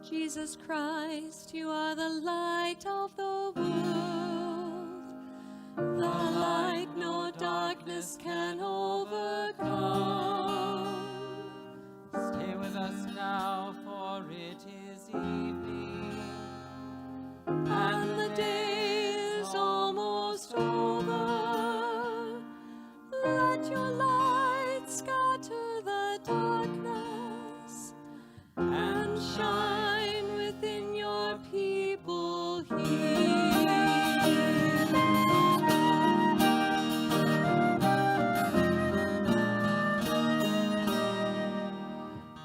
Jesus Christ, you are the light of the world, the light no darkness can overcome. Stay with us now, for it is evening, and the day is almost over. Let your light scatter the darkness and shine within your people here.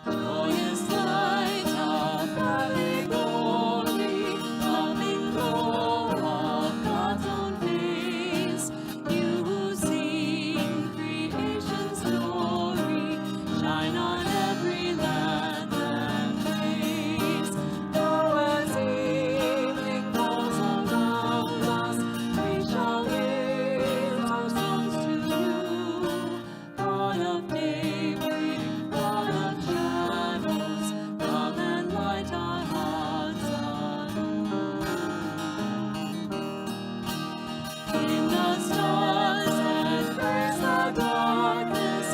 Joyous light of happy glory, loving glow of God's own face, you who sing creation's glory, shine on every land and place. Though as evening falls around us, we shall raise our songs to you, God of daybreak, God of shadows, come and light our hearts anew. In the stars and praise the darkness,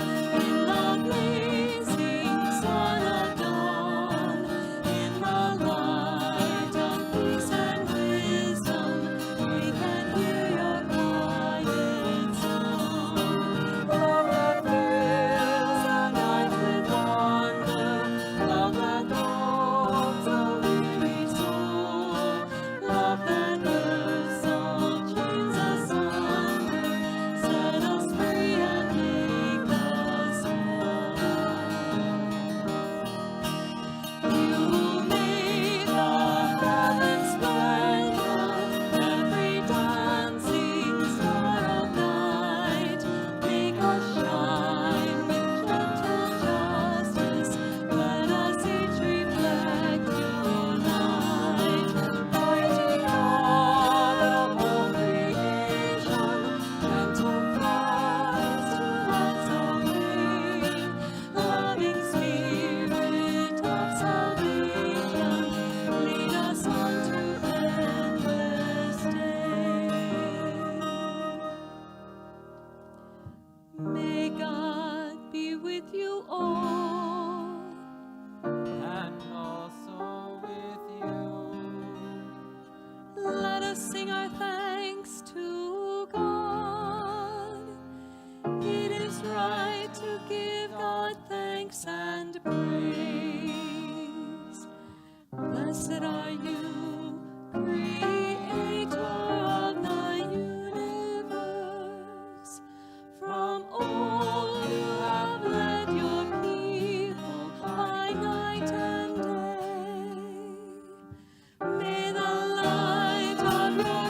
in the blazing sun of dawn, in the light of peace and wisdom, we can hear your quiet song. Love that fills the night with wonder, love that calms the weary soul, love that lifts all chains asunder, set us free and make us whole. You made the heavens splendor, every dancing star of night, make us shine with gentle justice, let us each reflect your light. Mighty God of all creation, gentle Christ who lights our way, loving Spirit of salvation, lead us on to endless day. May God be with you all. and also with you. Let us sing our thanks to God. It is right to give God thanks and praise. Blessed are you, Creator of the universe. From old you have led your people by night and day. May the light of your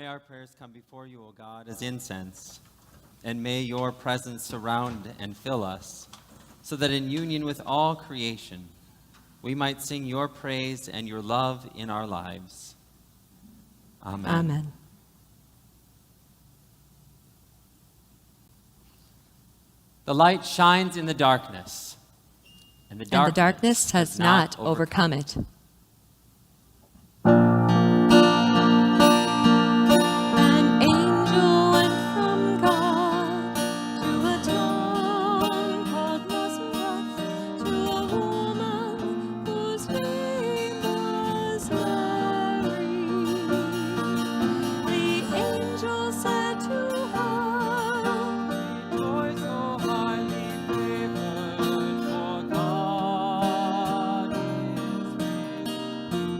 May our prayers come before you, O God, as incense, and may your presence surround and fill us, so that in union with all creation, we might sing your praise and your love in our lives. Amen. Amen. The light shines in the darkness, and the darkness has not overcome it. An angel went from God to a town called Nazareth, to a woman whose name was Mary. The angel said to her, Rejoice, O highly favored, for God is with you.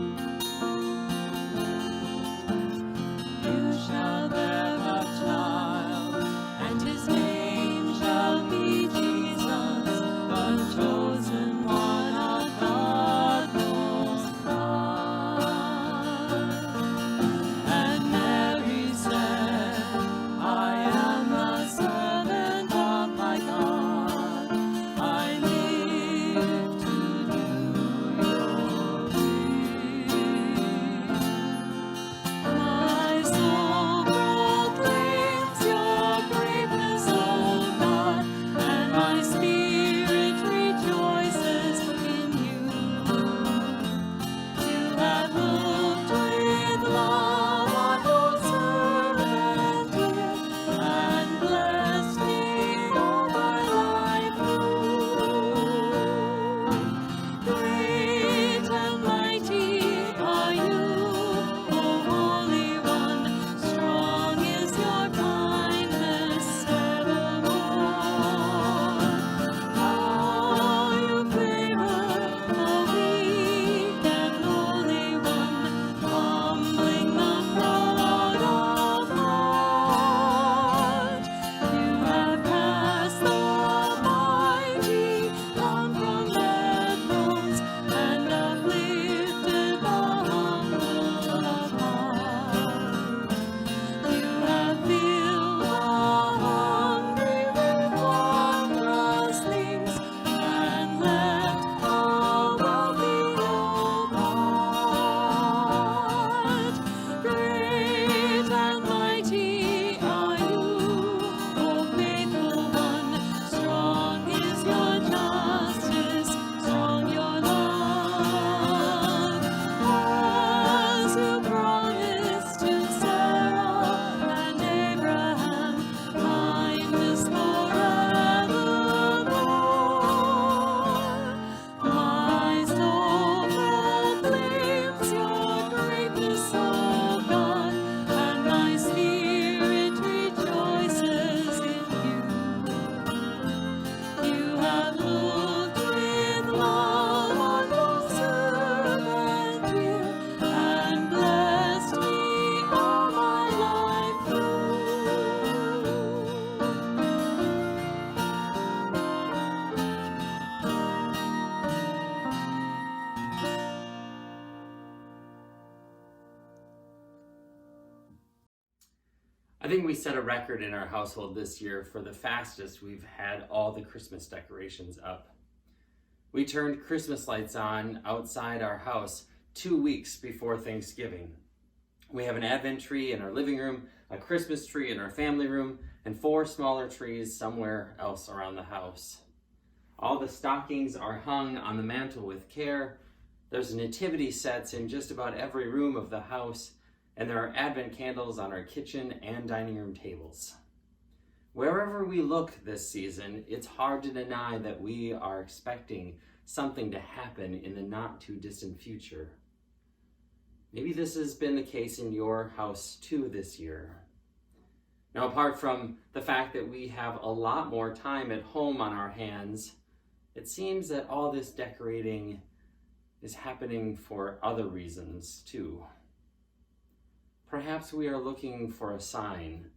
"You shall bear a child, and his name shall be Jesus, the chosen one of God Most High." And Mary said, "I am a servant of my God. I live to do your will. My soul proclaims your greatness, O God, and my spirit rejoices in you. You have looked with love on your servant dear, and blessed me all my life through. Great and mighty are you, O Holy One. Strong is your kindness evermore. How you favor the weak and lowly one, humbling the proud of heart. You have cast the mighty down from their thrones, and uplifted the humble of heart. You have filled the hungry with wondrous things, and left the wealthy no part. Great and mighty are you, O faithful one. Strong is your justice, strong your love. As you promised to Sarah and Abraham, kindness forevermore. My soul proclaims your greatness, O God, and my spirit rejoices in you. You have looked with love on your servant dear, and blessed me all my life through. I think we set a record in our household this year for the fastest we've had all the Christmas decorations up. We turned Christmas lights on outside our house 2 weeks before Thanksgiving. We have an Advent tree in our living room, a Christmas tree in our family room, and 4 smaller trees somewhere else around the house. All the stockings are hung on the mantle with care. There's nativity sets in just about every room of the house, and there are Advent candles on our kitchen and dining room tables. Wherever we look this season, it's hard to deny that we are expecting something to happen in the not too distant future. Maybe this has been the case in your house too this year. Now, apart from the fact that we have a lot more time at home on our hands, it seems that all this decorating is happening for other reasons too. Perhaps we are looking for a sign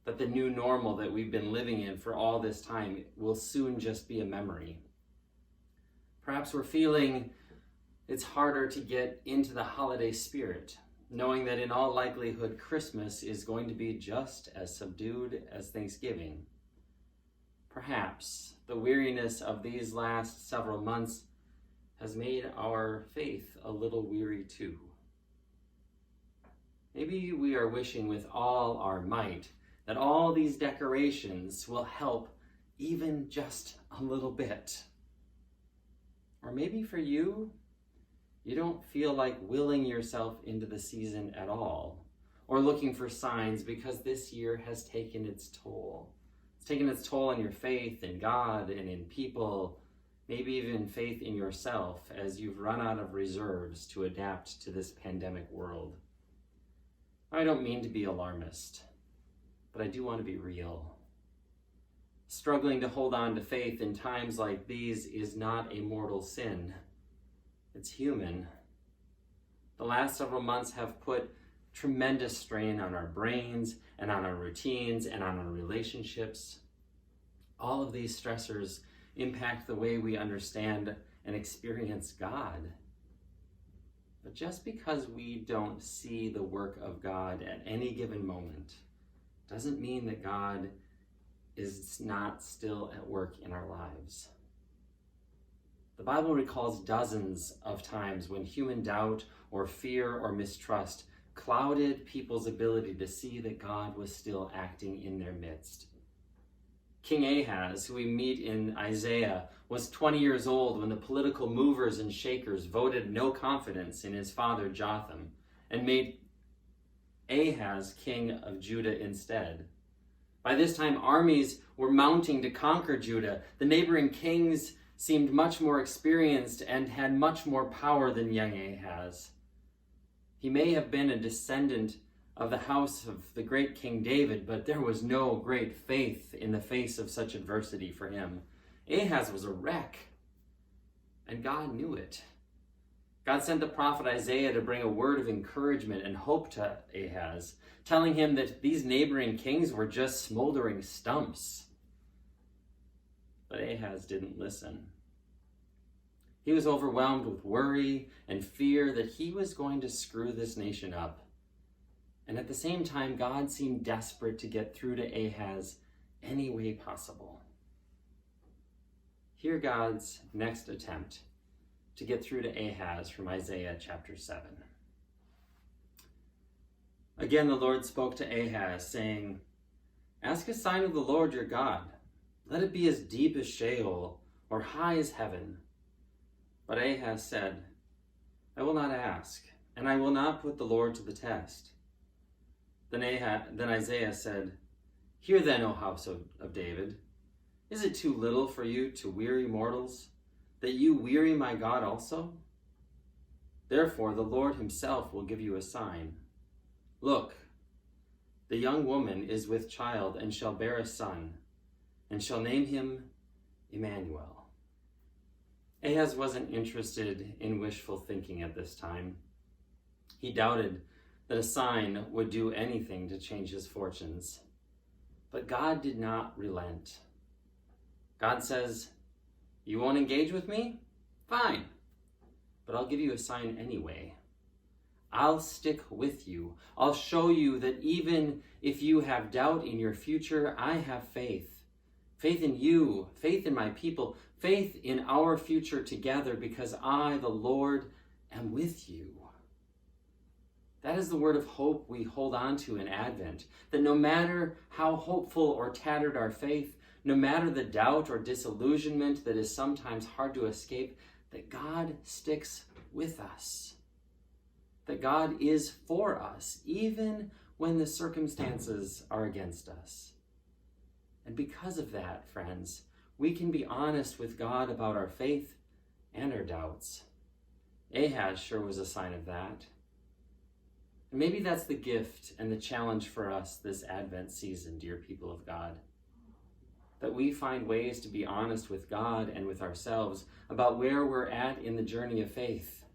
that the new normal that we've been living in for all this time will soon just be a memory. Perhaps we're feeling it's harder to get into the holiday spirit. knowing that in all likelihood Christmas is going to be just as subdued as Thanksgiving. Perhaps the weariness of these last several months has made our faith a little weary too. Maybe we are wishing with all our might that all these decorations will help even just a little bit. Or maybe for you, you don't feel like willing yourself into the season at all, or looking for signs because this year has taken its toll. It's taken its toll on your faith in God and in people, maybe even faith in yourself as you've run out of reserves to adapt to this pandemic world. I don't mean to be alarmist, but I do want to be real. Struggling to hold on to faith in times like these is not a mortal sin. It's human. The last several months have put tremendous strain on our brains and on our routines and on our relationships. All of these stressors impact the way we understand and experience God. But just because we don't see the work of God at any given moment doesn't mean that God is not still at work in our lives. The Bible recalls dozens of times when human doubt or fear or mistrust clouded people's ability to see that God was still acting in their midst. King Ahaz, who we meet in Isaiah, was 20 years old when the political movers and shakers voted no confidence in his father Jotham and made Ahaz king of Judah instead. By this time, armies were mounting to conquer Judah. The neighboring kings seemed much more experienced and had much more power than young Ahaz. He may have been a descendant of the house of the great King David, but there was no great faith in the face of such adversity for him. Ahaz was a wreck, and God knew it. God sent the prophet Isaiah to bring a word of encouragement and hope to Ahaz, telling him that these neighboring kings were just smoldering stumps. But Ahaz didn't listen. He was overwhelmed with worry and fear that he was going to screw this nation up. And at the same time, God seemed desperate to get through to Ahaz any way possible. Hear God's next attempt to get through to Ahaz from Isaiah chapter 7. Again, the Lord spoke to Ahaz, saying, "Ask a sign of the Lord your God. Let it be as deep as Sheol, or high as heaven." But Ahaz said, "I will not ask, and I will not put the Lord to the test." Then Isaiah said, "Hear then, O house of David. Is it too little for you to weary mortals, that you weary my God also? Therefore the Lord himself will give you a sign. Look, the young woman is with child and shall bear a son, and shall name him Emmanuel." Ahaz wasn't interested in wishful thinking at this time. He doubted that a sign would do anything to change his fortunes. But God did not relent. God says, "You won't engage with me? Fine. But I'll give you a sign anyway. I'll stick with you. I'll show you that even if you have doubt in your future, I have faith. Faith in you, faith in my people, faith in our future together, because I, the Lord, am with you." That is the word of hope we hold on to in Advent, that no matter how hopeful or tattered our faith, no matter the doubt or disillusionment that is sometimes hard to escape, that God sticks with us. That God is for us, even when the circumstances are against us. And because of that, friends, we can be honest with God about our faith and our doubts. Ahaz sure was a sign of that. And maybe that's the gift and the challenge for us this Advent season, dear people of God. That we find ways to be honest with God and with ourselves about where we're at in the journey of faith.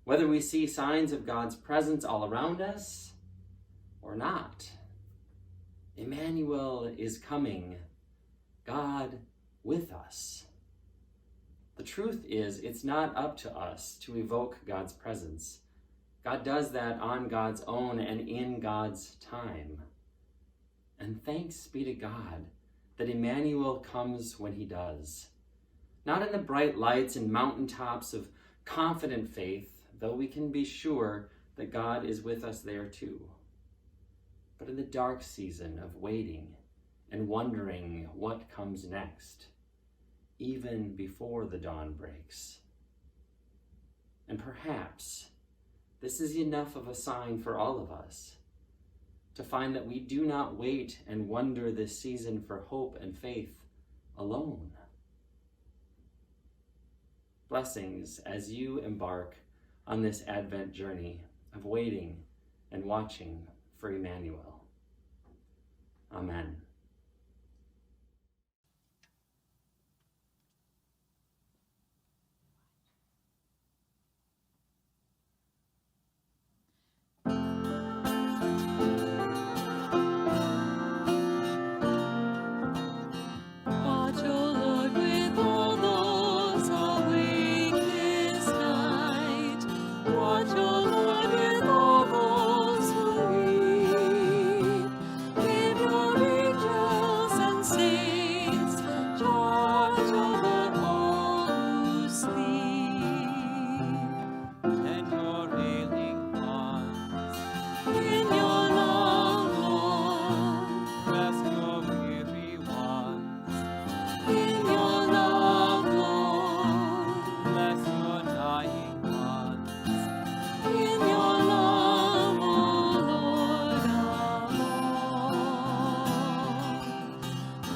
Whether we see signs of God's presence all around us or not. Emmanuel is coming, God with us. The truth is, it's not up to us to evoke God's presence. God does that on God's own and in God's time. And thanks be to God that Emmanuel comes when he does. Not in the bright lights and mountaintops of confident faith, though we can be sure that God is with us there too, but in the dark season of waiting and wondering what comes next, even before the dawn breaks. And perhaps this is enough of a sign for all of us to find that we do not wait and wonder this season for hope and faith alone. Blessings as you embark on this Advent journey of waiting and watching for Emmanuel. Amen. Watch, O Lord, with all those awake this night. Watch, O Lord, with all those who weep. Give your angels and saints charge over all who sleep. And your ailing ones, In your love, Lord, rest your weary ones, in your love, Lord, bless your dying ones. in your love, O Lord of all.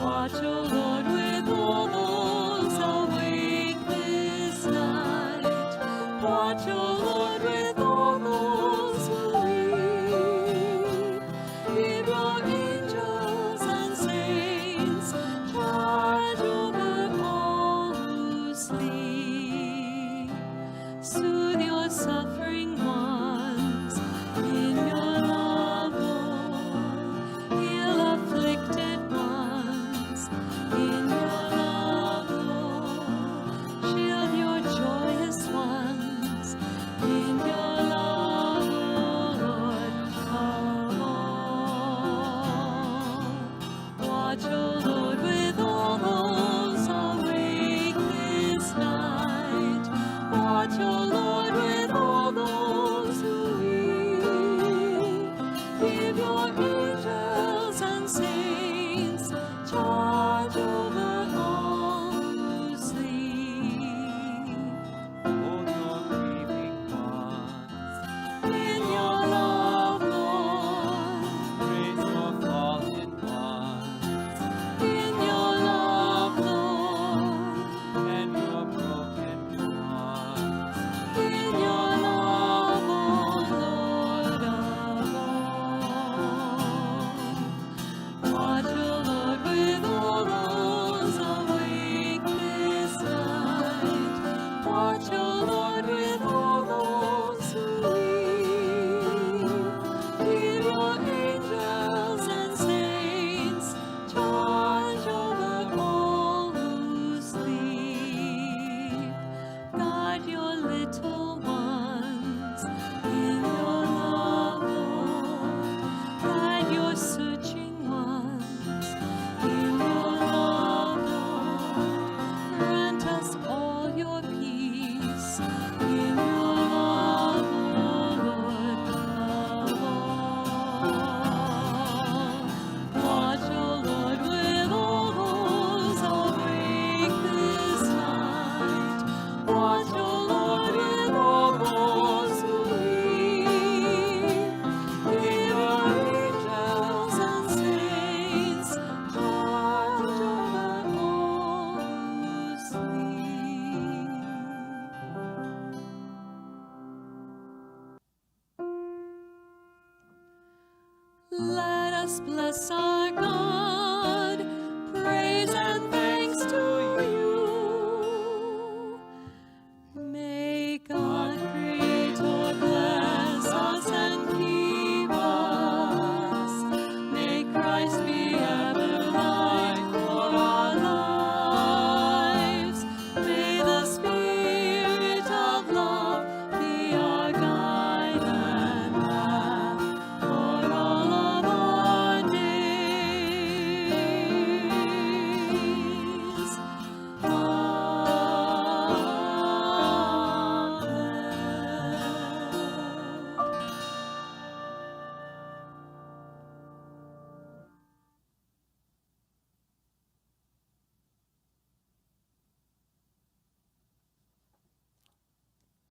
Watch, O Lord, with all those awake this night. Watch, O Lord, with all those who weep. Give your angels and saints charge over all who sleep. Soothe your suffering ones in your love, Lord. Heal afflicted ones in your love, Lord. Shield your joyous ones in your love, Lord of all. Watch, O Lord, with all those awake this night. Watch, O Lord, with all those who weep. Give your angels and saints charge over all who sleep. Hold your grieving ones, In your love, Lord, raise your fallen ones, in your love, Lord, and your broken ones. in your love, O Lord of all. Watch, O Lord, with all those awake this night. Watch, O Lord, with all those who weep. Give your angels and saints charge over all who sleep. Guard your little ones in your love, Lord. Guide your searching ones in your love, Lord. Grant us all your peace in your love, O Lord of all. Watch, O Lord, with all those awake this night. Watch, O Lord, with all those who weep. Give your angels and saints charge over all who sleep. Let us bless our God.